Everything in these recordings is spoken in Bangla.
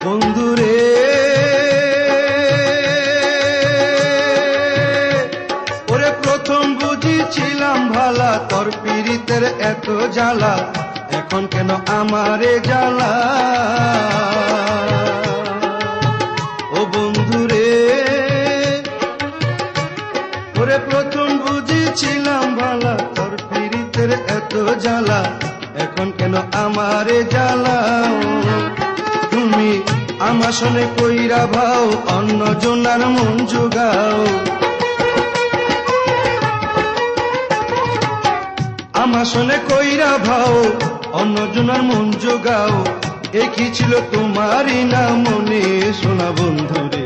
বন্ধুরে ওরে প্রথম বুঝিছিলাম ভালা, তোর পীড়িতের এত জ্বালা, এখন কেন আমারে জ্বালা। ও বন্ধুরে ওরে প্রথম বুঝিছিলাম ভালা, তোর পীড়িতের এত জ্বালা, এখন কেন আমারে জ্বালা। তুমি আমার সনে কইরা ভাও, অন্য জনার মন জুগাও। আমার সনে কইরা ভাও, অন্য জনার মন জুগাও। একই ছিল তোমারই না মনে, সোনা বন্ধুরে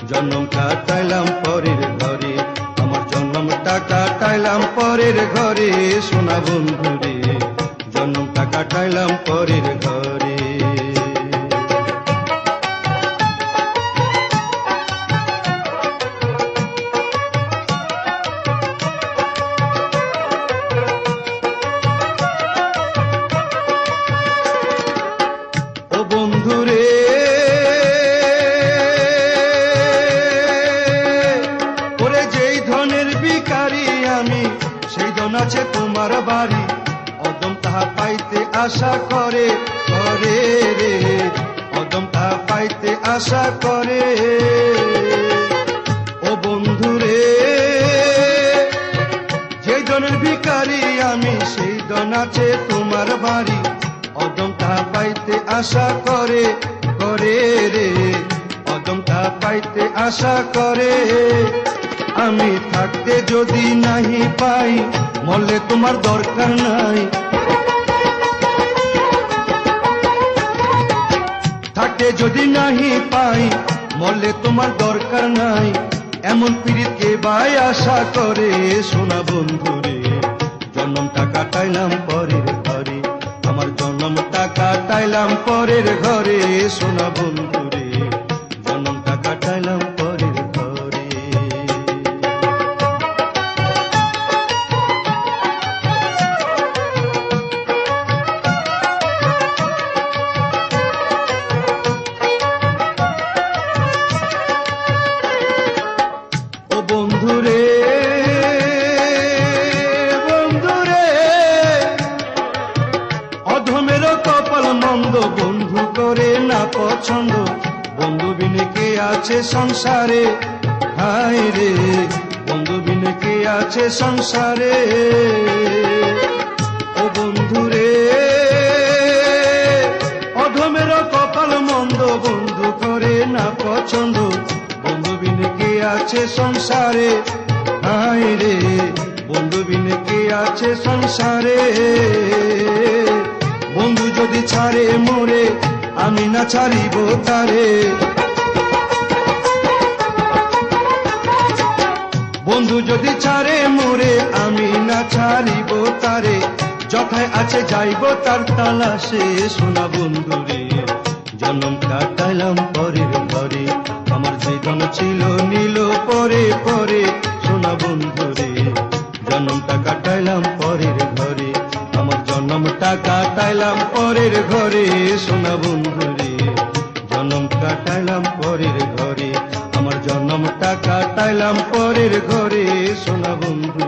জন্ম কাটাইলাম পরের ঘরে, আমার জন্মটা কাটাইলাম পরের ঘরে। সোনা বন্ধুরে জন্মটা কাটাইলাম পরের ঘরে। বন্ধুরে ওরে যেই ধনের ভিখারি আমি, সেই ধন আছে তোমার বাড়ি, অদম তাহা পাইতে আশা করে করে রে, অদম তাহা পাইতে আশা করে। ও বন্ধুরে যেই ধনের ভিখারি আমি, সেই ধন আছে তোমার বাড়ি, অদম তাহা পাইতে আশা করে করে রে, অদম তাহা পাইতে আশা করে। আমি থাকতে যদি নাহি পাই, মরলে তোমার দরকার নাই। থাকতে যদি নাহি পাই, মরলে তোমার দরকার নাই। এমন পীড়িতকে বাই আশা করে, সোনা বন্ধুরে জন্মটা কাটাইলাম পরের ঘরে, আমার জন্মটা কাটাইলাম পরের ঘরে। সোনা বন্ধুরে জন্মটা কাটাইলাম পরের ঘরে। ও বন্ধুরে অধমেরও কপাল মন্দ, বন্ধু করে না পছন্দ, বন্ধু বিনে কে আছে সংসারে। হায় রে বন্ধু বিনে কে আছে সংসারে। ও বন্ধুরে অধমেরও কপাল মন্দ, বন্ধু করে না পছন্দ, বন্ধু বিনে কে আছে সংসারে। হায় রে বন্ধু বিনে কে আছে সংসারে। বন্ধু যদি ছাড়ে মোরে, আমি না ছাড়িব তারে। বন্ধু যদি ছাড়ে মোরে, আমি না ছাড়িব তারে। যথায় আছে যাইব তার তালাশে, সোনা বন্ধুরে জন্ম কাটাইলাম পরের ঘরে, আমার জীবন ছিল নীল পরে পরে। সোনা বন্ধুরে জন্মটা কাটাইলাম পরের ঘরে, আমার জন্মটা কাটাইলাম পরের ঘরে। সোনা বন্ধুরে জন্ম কাটাইলাম পরের ঘরে, আমার জন্মটা কাটাইলাম পরের ঘরে। সোনা বন্ধু।